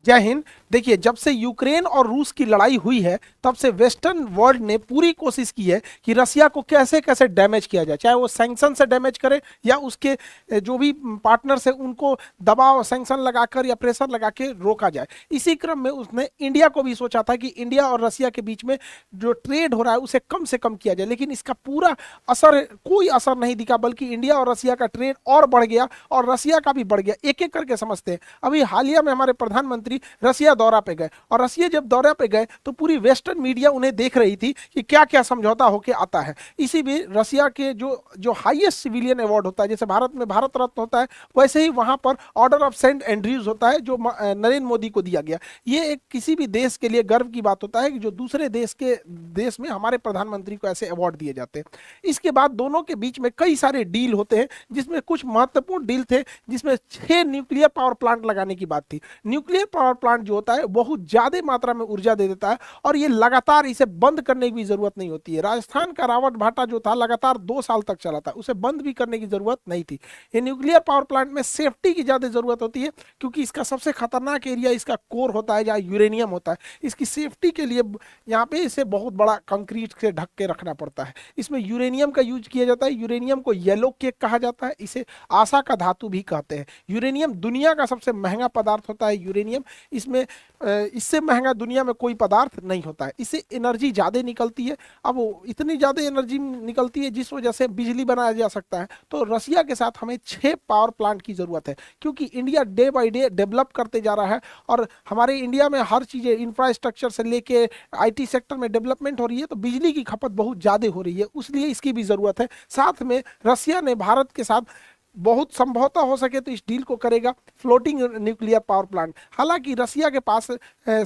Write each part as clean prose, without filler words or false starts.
जय हिंद। देखिए, जब से यूक्रेन और रूस की लड़ाई हुई है तब से वेस्टर्न वर्ल्ड ने पूरी कोशिश की है कि रसिया को कैसे कैसे डैमेज किया जाए, चाहे वो सैंक्शन से डैमेज करे या उसके जो भी पार्टनर्स है उनको दबाव सैंक्शन लगाकर या प्रेशर लगा के रोका जाए। इसी क्रम में उसने इंडिया को भी सोचा था कि इंडिया और रसिया के बीच में जो ट्रेड हो रहा है उसे कम से कम किया जाए, लेकिन इसका पूरा असर, कोई असर नहीं दिखा, बल्कि इंडिया और रसिया का ट्रेड और बढ़ गया और रसिया का भी बढ़ गया। एक एक करके समझते हैं। अभी हालिया में हमारे प्रधानमंत्री रसिया दौरा पे गए और रसिया जब दौरे पे गए तो पूरी वेस्टर्न मीडिया उन्हें देख रही थी कि क्या क्या समझौता होके आता है। इसी भी रसिया के जो जो हाईएस्ट सिविलियन अवार्ड होता है, जैसे भारत में भारत रत्न होता है, वैसे ही वहां पर ऑर्डर ऑफ सेंट एंड्रयूज होता है जो नरेंद्र मोदी को दिया गया। ये एक किसी भी देश के लिए गर्व की बात होता है कि जो दूसरे देश में हमारे प्रधानमंत्री को ऐसे अवार्ड दिए जाते हैं। इसके बाद दोनों के बीच में कई सारे डील होते हैं, जिसमें कुछ महत्वपूर्ण डील थे, जिसमें 6 न्यूक्लियर पावर प्लांट लगाने की बात थी। न्यूक्लियर पावर प्लांट जो होता है बहुत ज्यादा मात्रा में ऊर्जा दे देता है और ये लगातार, इसे बंद करने की भी जरूरत नहीं होती है। राजस्थान का रावत भाटा जो था लगातार 2 साल तक चला था, उसे बंद भी करने की जरूरत नहीं थी। ये न्यूक्लियर पावर प्लांट में सेफ्टी की ज्यादा जरूरत होती है, क्योंकि इसका सबसे खतरनाक एरिया इसका कोर होता है जहाँ यूरेनियम होता है। इसकी सेफ्टी के लिए यहाँ पे इसे बहुत बड़ा कंक्रीट से ढक के रखना पड़ता है। इसमें यूरेनियम का यूज किया जाता है। यूरेनियम को येलो केक कहा जाता है, इसे आशा का धातु भी कहते हैं। यूरेनियम दुनिया का सबसे महंगा पदार्थ होता है। यूरेनियम, इसमें इससे महंगा दुनिया में कोई पदार्थ नहीं होता है। इससे एनर्जी ज़्यादा निकलती है। अब वो इतनी ज़्यादा एनर्जी निकलती है जिस वजह से बिजली बनाया जा सकता है। तो रसिया के साथ हमें 6 पावर प्लांट की ज़रूरत है, क्योंकि India day by day develop करते जा रहा है और हमारे इंडिया में हर चीज़ें, इंफ्रास्ट्रक्चर से लेके आईटी सेक्टर में डेवलपमेंट हो रही है, तो बिजली की खपत बहुत ज़्यादा हो रही है, इसलिए इसकी भी ज़रूरत है। साथ में रसिया ने भारत के साथ बहुत संभवतः हो सके तो इस डील को करेगा फ्लोटिंग न्यूक्लियर पावर प्लांट। हालांकि रसिया के पास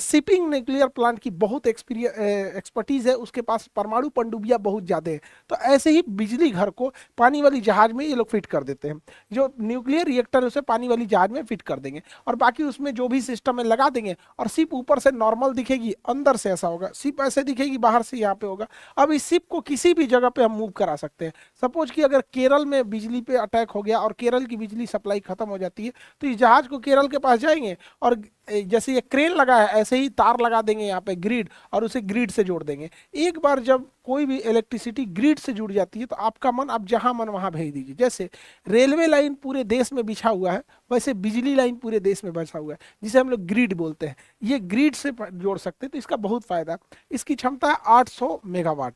शिपिंग न्यूक्लियर प्लांट की बहुत एक्सपर्टीज है, उसके पास परमाणु पनडुब्बियां बहुत ज़्यादा है। तो ऐसे ही बिजली घर को पानी वाली जहाज में ये लोग फिट कर देते हैं। जो न्यूक्लियर रिएक्टर है उसे पानी वाली जहाज में फिट कर देंगे और बाकी उसमें जो भी सिस्टम है लगा देंगे। और सिप ऊपर से नॉर्मल दिखेगी, अंदर से ऐसा होगा, सिप ऐसे दिखेगी, बाहर से यहाँ पे होगा। अब इस सिप को किसी भी जगह पे हम मूव करा सकते हैं। सपोज कि अगर केरल में बिजली पे अटैक हो गया और केरल की बिजली सप्लाई खत्म हो जाती है, तो इस जहाज को केरल के पास जाएंगे और जैसे ये क्रेन लगा है ऐसे ही तार लगा देंगे यहाँ पे ग्रिड, और उसे ग्रिड से जोड़ देंगे। एक बार जब कोई भी इलेक्ट्रिसिटी ग्रिड से जुड़ जाती है तो आपका मन, आप जहां मन वहां भेज दीजिए। जैसे रेलवे लाइन पूरे देश में बिछा हुआ है, वैसे बिजली लाइन पूरे देश में बिछा हुआ है, जिसे हम लोग ग्रिड बोलते हैं। ये ग्रिड से जोड़ सकते हैं, तो इसका बहुत फायदा। इसकी क्षमता है 800 मेगावाट।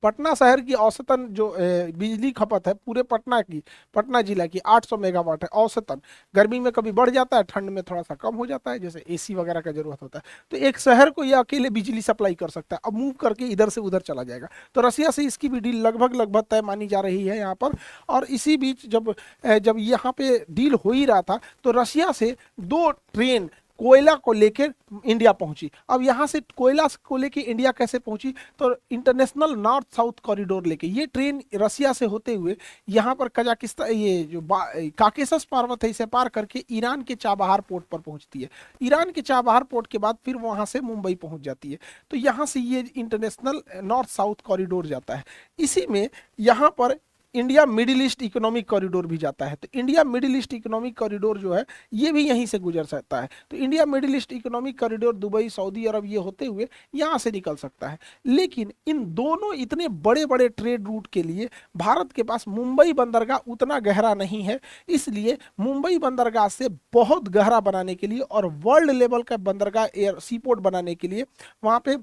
पटना शहर की औसतन जो बिजली खपत है पूरे पटना की, पटना जिला की 800 मेगावाट है औसतन। गर्मी में कभी बढ़ जाता है, ठंड में थोड़ा सा कम हो जाता है, जैसे एसी वगैरह का जरूरत होता है। तो एक शहर को ये अकेले बिजली सप्लाई कर सकता है। अब मूव करके इधर से उधर चला जाएगा। तो रसिया से इसकी भी डील लगभग लगभग तय मानी जा रही है यहाँ पर। और इसी बीच जब यहाँ पे डील हो ही रहा था तो रसिया से 2 ट्रेन कोयला को लेकर इंडिया पहुंची। अब यहाँ से कोयला को लेकर इंडिया कैसे पहुंची, तो इंटरनेशनल नॉर्थ साउथ कॉरिडोर लेके ये ट्रेन रसिया से होते हुए यहाँ पर कजाकिस्तान, ये जो काकेशस पर्वत है, इसे पार करके ईरान के चाबहार पोर्ट पर पहुंचती है। ईरान के चाबहार पोर्ट के बाद फिर वहां से मुंबई पहुंच जाती है। तो यहाँ से ये इंटरनेशनल नॉर्थ साउथ कॉरिडोर जाता है। इसी में यहाँ पर India Middle East economic corridor भी जाता है। तो India Middle East economic corridor जो है ये भी यहीं से गुजर सकता है। तो India Middle East economic corridor Dubai, Saudi Arab ये होते हुए यहाँ से निकल सकता है। लेकिन इन दोनों इतने बड़े बड़े ट्रेड रूट के लिए भारत के पास मुंबई बंदरगाह उतना गहरा नहीं है। इसलिए मुंबई बंदरगाह से बहुत गहरा बनाने के लिए और वर्ल्ड लेवल का बंदरगाह एयर सीपोर्ट बनाने के लिए वहाँ पे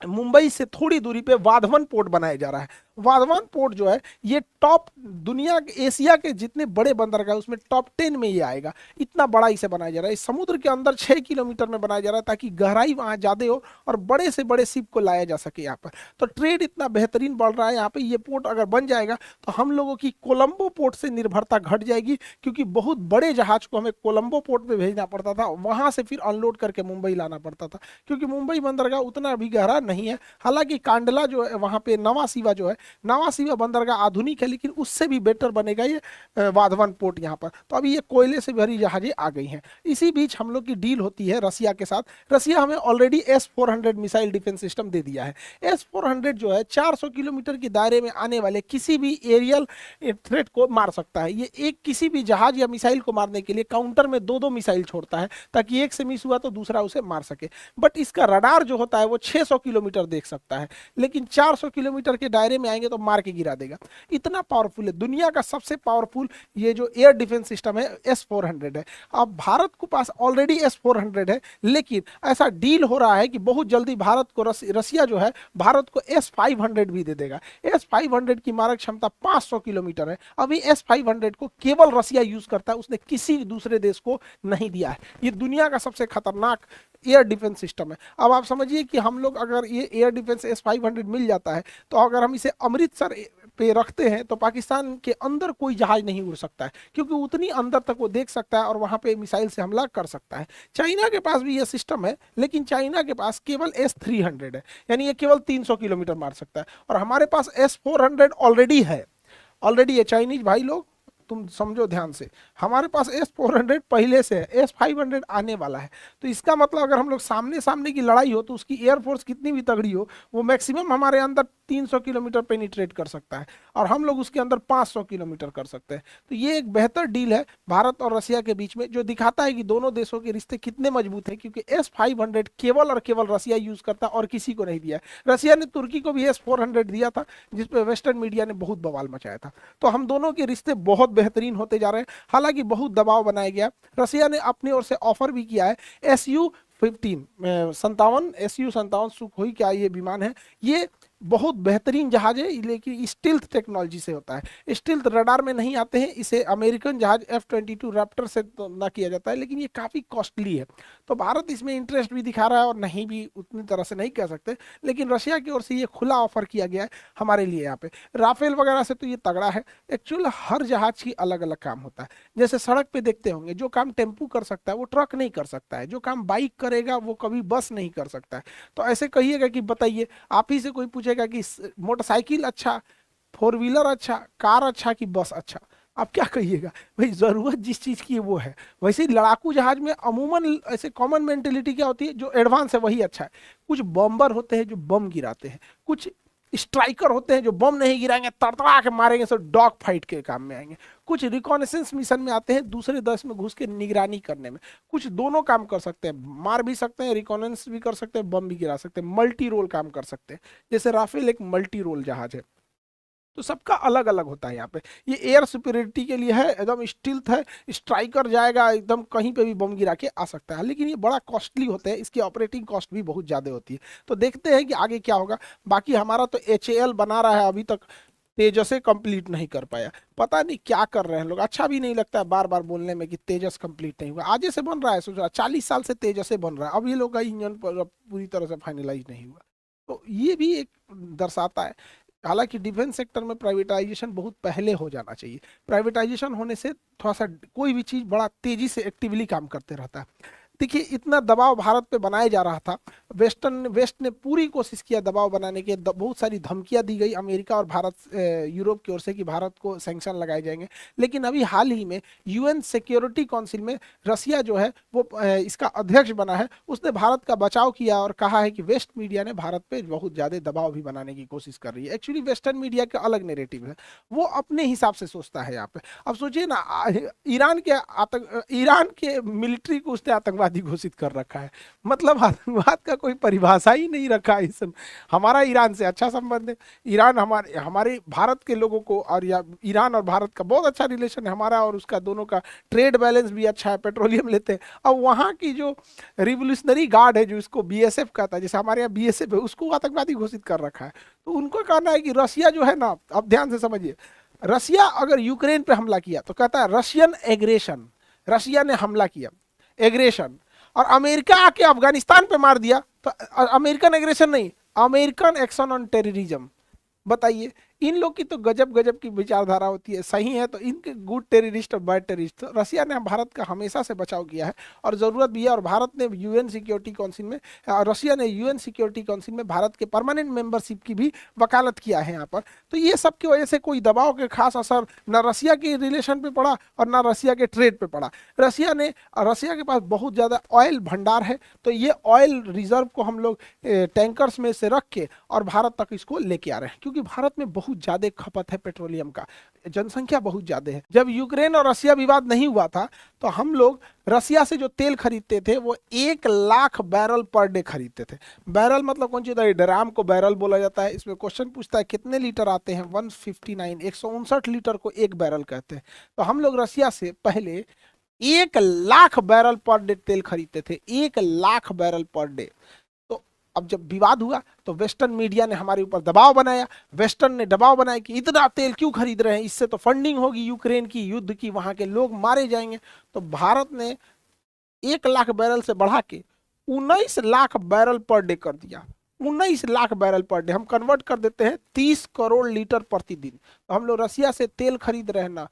मुंबई से थोड़ी दूरी पे वाधवन पोर्ट बनाया जा रहा है। वाधवन पोर्ट जो है ये टॉप, दुनिया के, एशिया के जितने बड़े बंदरगाह उसमें टॉप 10 में ये आएगा। इतना बड़ा इसे बनाया जा रहा है। इस समुद्र के अंदर 6 किलोमीटर में बनाया जा रहा है ताकि गहराई वहां ज्यादा हो और बड़े से बड़े शिप को लाया जा सके यहाँ पर। तो ट्रेड इतना बेहतरीन बढ़ रहा है यहाँ पे। ये पोर्ट अगर बन जाएगा तो हम लोगों की कोलंबो पोर्ट से निर्भरता घट जाएगी, क्योंकि बहुत बड़े जहाज को हमें कोलंबो पोर्ट पे भेजना पड़ता था, वहां से फिर अनलोड करके मुंबई लाना पड़ता था, क्योंकि मुंबई बंदरगाह उतना भी गहरा नहीं है। हालांकि कांडला जो है वहां पे नवा सीवा जो है, नवा सीवा बंदरगाह आधुनिक है, लेकिन उससे भी बेटर बनेगा ये वाधवन पोर्ट यहाँ पर। तो अभी ये कोयले से भरी जहाजें आ गई हैं। इसी बीच हम लोग की डील होती है रसिया के साथ। रसिया हमें already S-400 missile defence system दे दिया है। S-400 जो है 400 किलोमीटर के दायरे में आने वाले किसी भी एरियल थ्रेट को मार सकता है। ये एक किसी भी जहाज या मिसाइल को मारने के लिए काउंटर में दो दो मिसाइल छोड़ता है, ताकि एक से मिस हुआ तो दूसरा उसे मार सके। बट इसका रडार जो होता है वो 600 किलोमीटर देख सकता है, लेकिन 400 किलोमीटर के दायरे में आएंगे तो मार के गिरा देगा। इतना पावरफुल है, दुनिया का सबसे पावरफुल ये जो एयर डिफेंस सिस्टम है S-400 है। अब भारत के पास ऑलरेडी S-400 है, लेकिन ऐसा डील हो रहा है कि बहुत जल्दी भारत को रसिया जो है भारत को S-500 भी दे देगा। S-500 की मारक क्षमता 500 किलोमीटर है। अभी S-500 को केवल रसिया यूज करता है, उसने किसी दूसरे देश को नहीं दिया है। ये दुनिया का सबसे खतरनाक एयर डिफेंस सिस्टम है। अब आप समझिए कि हम लोग अगर ये एयर डिफेंस S-500 मिल जाता है, तो अगर हम इसे अमृतसर पे रखते हैं तो पाकिस्तान के अंदर कोई जहाज नहीं उड़ सकता है, क्योंकि उतनी अंदर तक वो देख सकता है और वहां पे मिसाइल से हमला कर सकता है। चाइना के पास भी ये सिस्टम है, लेकिन चाइना के पास केवल S-300 है, यानी ये केवल 300 किलोमीटर मार सकता है। और हमारे पास S-400 ऑलरेडी है। ऑलरेडी ये चाइनीज भाई लोग तुम समझो ध्यान से, हमारे पास S-400 पहले से है, S-500 आने वाला है। तो इसका मतलब अगर हम लोग सामने सामने की लड़ाई हो तो उसकी एयरफोर्स कितनी भी तगड़ी हो, वो मैक्सिमम हमारे अंदर 300 किलोमीटर पेनिट्रेट कर सकता है, और हम लोग उसके अंदर 500 किलोमीटर कर सकते हैं। तो ये एक बेहतर डील है भारत और रसिया के बीच में, जो दिखाता है कि दोनों देशों के रिश्ते कितने मजबूत हैं, क्योंकि S-500 केवल और केवल रसिया यूज करता और किसी को नहीं दिया। रसिया ने तुर्की को भी S-400 दिया था, जिसपे वेस्टर्न मीडिया ने बहुत बवाल मचाया था। तो हम दोनों के रिश्ते बहुत बेहतरीन होते जा रहे हैं। हालांकि बहुत दबाव बनाया गया, रसिया ने अपनी ओर से ऑफर भी किया है। Su-57 सुखोई क्या ये विमान है, ये बहुत बेहतरीन जहाज है, लेकिन स्टील्थ टेक्नोलॉजी से होता है। स्टील्थ रडार में नहीं आते हैं, इसे अमेरिकन जहाज F-22 रैप्टर से तो ना किया जाता है, लेकिन ये काफ़ी कॉस्टली है। तो भारत इसमें इंटरेस्ट भी दिखा रहा है और नहीं भी उतनी तरह से नहीं कह सकते, लेकिन रशिया की ओर से ये खुला ऑफर किया गया है हमारे लिए। यहाँ पे राफेल वगैरह से तो ये तगड़ा है। एक्चुअल हर जहाज की अलग अलग काम होता है। जैसे सड़क पे देखते होंगे, जो काम टेम्पू कर सकता है वो ट्रक नहीं कर सकता है, जो काम बाइक करेगा वो कभी बस नहीं कर सकता है। तो ऐसे कहिएगा कि बताइए, आप ही से कोई पूछेगा कि मोटरसाइकिल अच्छा, फोर व्हीलर अच्छा, कार अच्छा कि बस अच्छा, आप क्या कहिएगा भाई? जरूरत जिस चीज की है वो है। वैसे ही लड़ाकू जहाज में अमूमन ऐसे कॉमन मेंटेलिटी क्या होती है, जो एडवांस है वही अच्छा है। कुछ बम्बर होते हैं जो बम गिराते हैं, कुछ स्ट्राइकर होते हैं जो बम नहीं गिराएंगे, तड़तड़ा के मारेंगे, सब डॉग फाइट के काम में आएंगे। कुछ रिकॉनेसेंस मिशन में आते हैं, दूसरे देश में घुस के निगरानी करने में। कुछ दोनों काम कर सकते हैं, मार भी सकते हैं, रिकॉनेंस भी कर सकते हैं, बम भी गिरा सकते हैं, मल्टी रोल काम कर सकते हैं। जैसे राफेल एक मल्टी रोल जहाज है। तो सबका अलग अलग होता है। यहाँ पे ये एयर सुपीरियरिटी के लिए है, एकदम स्टील्थ है, स्ट्राइकर जाएगा एकदम कहीं पे भी बम गिरा के आ सकता है, लेकिन ये बड़ा कॉस्टली होता है, इसकी ऑपरेटिंग कॉस्ट भी बहुत ज़्यादा होती है। तो देखते हैं कि आगे क्या होगा। बाकी हमारा तो HAL बना रहा है, अभी तक तेजस कंप्लीट नहीं कर पाया, पता नहीं क्या कर रहे हैं लोग। अच्छा भी नहीं लगता है बार बार बोलने में कि तेजस कंप्लीट नहीं हुआ। आज से बन रहा है, सोच 40 साल से तेजस बन रहा है, अब ये लोग का इंजन पूरी तरह से फाइनलाइज नहीं हुआ। तो ये भी एक दर्शाता है। हालांकि डिफेंस सेक्टर में प्राइवेटाइजेशन बहुत पहले हो जाना चाहिए। प्राइवेटाइजेशन होने से थोड़ा सा कोई भी चीज़ बड़ा तेजी से एक्टिवली काम करते रहता है। देखिए, इतना दबाव भारत पे बनाया जा रहा था, वेस्ट ने पूरी कोशिश किया दबाव बनाने की, बहुत सारी धमकियां दी गई अमेरिका और भारत यूरोप की ओर से कि भारत को सैंक्शन लगाए जाएंगे। लेकिन अभी हाल ही में UN सिक्योरिटी काउंसिल में रसिया जो है वो इसका अध्यक्ष बना है, उसने भारत का बचाव किया और कहा है कि वेस्ट मीडिया ने भारत पे बहुत ज़्यादा दबाव भी बनाने की कोशिश कर रही है। एक्चुअली वेस्टर्न मीडिया का अलग नेरेटिव है, वो अपने हिसाब से सोचता है यहाँ पे। अब सोचिए ना, ईरान के मिलिट्री को उसने आतंकवादी घोषित कर रखा है। मतलब आतंकवाद का कोई परिभाषा ही नहीं रखा है इस। हमारा ईरान से अच्छा संबंध है, ईरान हमारे भारत के लोगों को, और या ईरान और भारत का बहुत अच्छा रिलेशन है हमारा, और उसका दोनों का ट्रेड बैलेंस भी अच्छा है, पेट्रोलियम लेते हैं। अब वहाँ की जो रिवोल्यूशनरी गार्ड है, जो इसको BSF कहता है, जैसे हमारे यहाँ BSF है, उसको आतंकवादी घोषित कर रखा है। तो उनको कहना है कि रसिया जो है ना, अब ध्यान से समझिए, रसिया अगर यूक्रेन पे हमला किया तो कहता है रशियन एग्रेशन, रशिया ने हमला किया, एग्रेशन। और अमेरिका आके अफगानिस्तान पे मार दिया तो अमेरिकन एग्रेशन नहीं, अमेरिकन एक्शन ऑन टेररिज्म। बताइए, इन लोग की तो गजब गजब की विचारधारा होती है, सही है तो इनके गुड टेररिस्ट और बैड टेररिस्ट। तो रसिया ने भारत का हमेशा से बचाव किया है और जरूरत भी है, और भारत ने यूएन सिक्योरिटी काउंसिल में, रसिया ने यूएन सिक्योरिटी काउंसिल में भारत के परमानेंट मेंबरशिप की भी वकालत किया है यहाँ पर। तो ये सब की वजह से कोई दबाव के खास असर न रसिया के रिलेशन पे पड़ा और न रसिया के ट्रेड पे पड़ा। रसिया के पास बहुत ज़्यादा ऑयल भंडार है, तो ये ऑयल रिजर्व को हम लोग टैंकर्स में से रख के और भारत तक इसको लेके आ रहे हैं, क्योंकि भारत में बहुत ज़्यादा खपत है पेट्रोलियम का, जनसंख्या बहुत ज़्यादा है। जब यूक्रेन और रसिया विवाद नहीं हुआ था तो हम लोग रसिया से जो तेल खरीदते थे वो 1 लाख बैरल पर डे खरीदते थे। बैरल मतलब कौन सी होता है, ड्राम को बैरल बोला जाता है। इसमें क्वेश्चन पूछता है कितने लीटर आते हैं, 159, 159 लीटर को एक बैरल कहते हैं। तो हम लोग रसिया से पहले 1 लाख बैरल पर डे तेल खरीदते थे, 1 लाख बैरल पर डे। तो अब जब विवाद हुआ तो वेस्टर्न मीडिया ने हमारे ऊपर दबाव बनाया, वेस्टर्न ने दबाव बनाया कि इतना तेल क्यों खरीद रहे हैं, इससे तो फंडिंग होगी यूक्रेन की, युद्ध की, वहां के लोग मारे जाएंगे। तो भारत ने 1 लाख बैरल से बढ़ा के 19 लाख बैरल पर डे कर दिया। 19 लाख बैरल पर डे हम कन्वर्ट कर देते हैं 30 करोड़ लीटर प्रतिदिन। तो हम लोग रसिया से तेल खरीद रहे हैं ना,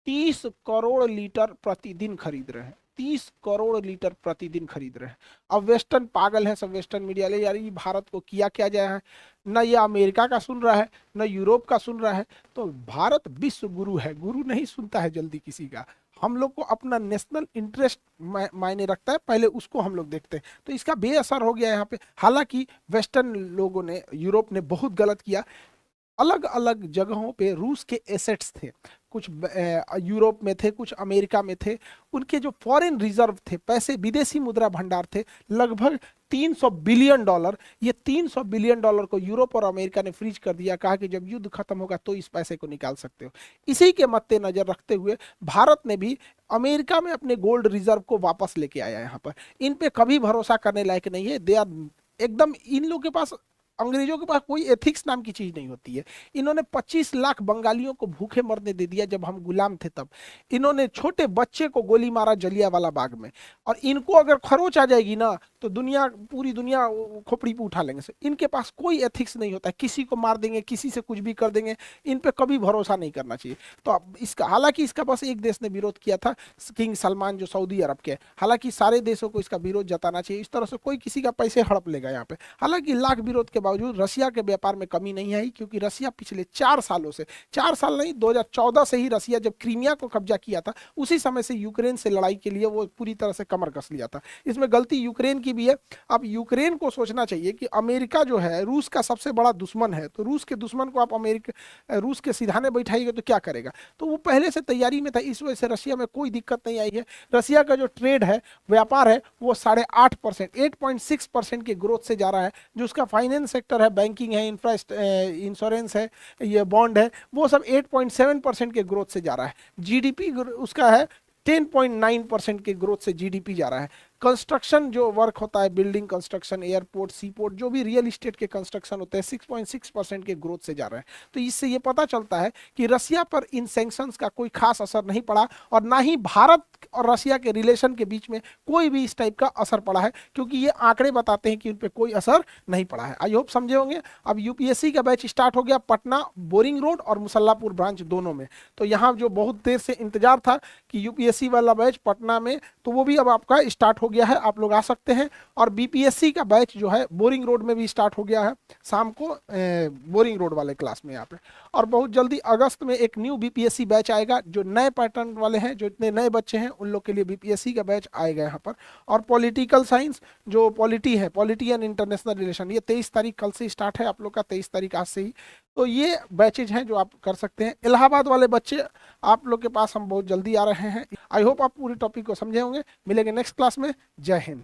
30 करोड़ लीटर प्रतिदिन खरीद रहे हैं, 30 करोड़ लीटर प्रतिदिन खरीद रहे हैं। अब वेस्टर्न पागल है सब, वेस्टर्न मीडिया ले यार ये भारत को किया क्या जाए है, न ये अमेरिका का सुन रहा है न यूरोप का सुन रहा है। तो भारत विश्व गुरु है, गुरु नहीं सुनता है जल्दी किसी का। हम लोग को अपना नेशनल इंटरेस्ट मायने रखता है, पहले उसको हम लोग देखते हैं। तो इसका बेअसर हो गया यहाँ पे। हालांकि वेस्टर्न लोगों ने, यूरोप ने बहुत गलत किया। अलग अलग जगहों पे रूस के एसेट्स थे, कुछ यूरोप में थे, कुछ अमेरिका में थे। उनके जो फॉरेन रिजर्व थे, पैसे, विदेशी मुद्रा भंडार थे, लगभग $300 बिलियन। ये $300 बिलियन को यूरोप और अमेरिका ने फ्रीज कर दिया, कहा कि जब युद्ध खत्म होगा तो इस पैसे को निकाल सकते हो। इसी के मद्देनजर रखते हुए भारत ने भी अमेरिका में अपने गोल्ड रिजर्व को वापस लेके आया। यहाँ पर इन पे कभी भरोसा करने लायक नहीं है। दे आर एकदम, इन लोगों के पास, अंग्रेजों के पास कोई एथिक्स नाम की चीज नहीं होती है। इन्होंने 25 लाख बंगालियों को भूखे मरने दे दिया जब हम गुलाम थे तब। इन्होंने छोटे बच्चे को गोली मारा जलियांवाला बाग में, और इनको अगर खरोच आ जाएगी ना तो दुनिया, पूरी दुनिया खोपड़ी पे उठा लेंगे। इनके पास कोई एथिक्स नहीं होता है, किसी को मार देंगे, किसी से कुछ भी कर देंगे। इन पे कभी भरोसा नहीं करना चाहिए। तो अब इसका, हालांकि इसका बस एक देश ने विरोध किया था, किंग सलमान जो सऊदी अरब के, हालांकि सारे देशों को इसका विरोध जताना चाहिए। इस तरह से कोई किसी का पैसे हड़प लेगा यहाँ पे। हालांकि लाख विरोध के बावजूद रसिया के व्यापार में कमी नहीं आई, क्योंकि रसिया पिछले 4 सालों से, 4 साल नहीं, 2014 से ही रसिया जब क्रीमिया को कब्जा किया था, उसी समय से यूक्रेन से लड़ाई के लिए वो पूरी तरह से कमर कस लिया था। इसमें गलती यूक्रेन की भी है। अब यूक्रेन को सोचना चाहिए कि अमेरिका जो है रूस का सबसे बड़ा दुश्मन है, तो रूस के दुश्मन को आप रूस के सिधाने बैठाइएगा तो क्या करेगा। तो वो पहले से तैयारी में था, इस वजह से रसिया में कोई दिक्कत नहीं आई है। रसिया का जो ट्रेड है, व्यापार है, वो 8.5%, 8.6% के ग्रोथ से जा रहा है। जो उसका फाइनेंस सेक्टर है, बैंकिंग है, इंश्योरेंस है, ये बॉन्ड है, वो सब 8.7% के ग्रोथ से जा रहा है। जीडीपी उसका है 10.9% के ग्रोथ से जीडीपी जा रहा है। कंस्ट्रक्शन जो वर्क होता है, बिल्डिंग कंस्ट्रक्शन, एयरपोर्ट, सीपोर्ट, जो भी रियल इस्टेट के कंस्ट्रक्शन होते हैं, 6.6% के ग्रोथ से जा रहा है। तो इससे ये पता चलता है कि रसिया पर इन सैंक्शंस का कोई खास असर नहीं पड़ा, और ना ही भारत और रसिया के रिलेशन के बीच में कोई भी इस टाइप का असर पड़ा है, क्योंकि ये आंकड़े बताते हैं कि उन पर कोई असर नहीं पड़ा है। आई होप समझे होंगे। अब यूपीएससी का बैच स्टार्ट हो गया पटना बोरिंग रोड और मुसल्लापुर ब्रांच दोनों में। तो यहाँ जो बहुत देर से इंतजार था कि यूपीएससी वाला बैच पटना में, तो वो भी अब आपका स्टार्ट हो गया है, आप लोग आ सकते हैं। और बीपीएससी का बैच जो है बोरिंग रोड में भी स्टार्ट हो गया है, शाम को बोरिंग रोड वाले क्लास में यहाँ पे। और बहुत जल्दी अगस्त में एक न्यू बीपीएससी बैच आएगा, जो नए पैटर्न वाले हैं, जो इतने नए बच्चे हैं उन लोग के लिए बीपीएससी का बैच आएगा यहाँ पर। और पॉलिटिकल साइंस जो पॉलिटी है, पॉलिटी एंड इंटरनेशनल रिलेशन, ये 23 तारीख कल से स्टार्ट है आप लोग का, 23 तारीख आज से ही। तो ये बैचेज हैं जो आप कर सकते हैं। इलाहाबाद वाले बच्चे आप लोग के पास हम बहुत जल्दी आ रहे हैं। आई होप आप पूरी टॉपिक को समझे होंगे। मिलेंगे नेक्स्ट क्लास में। जय हिंद।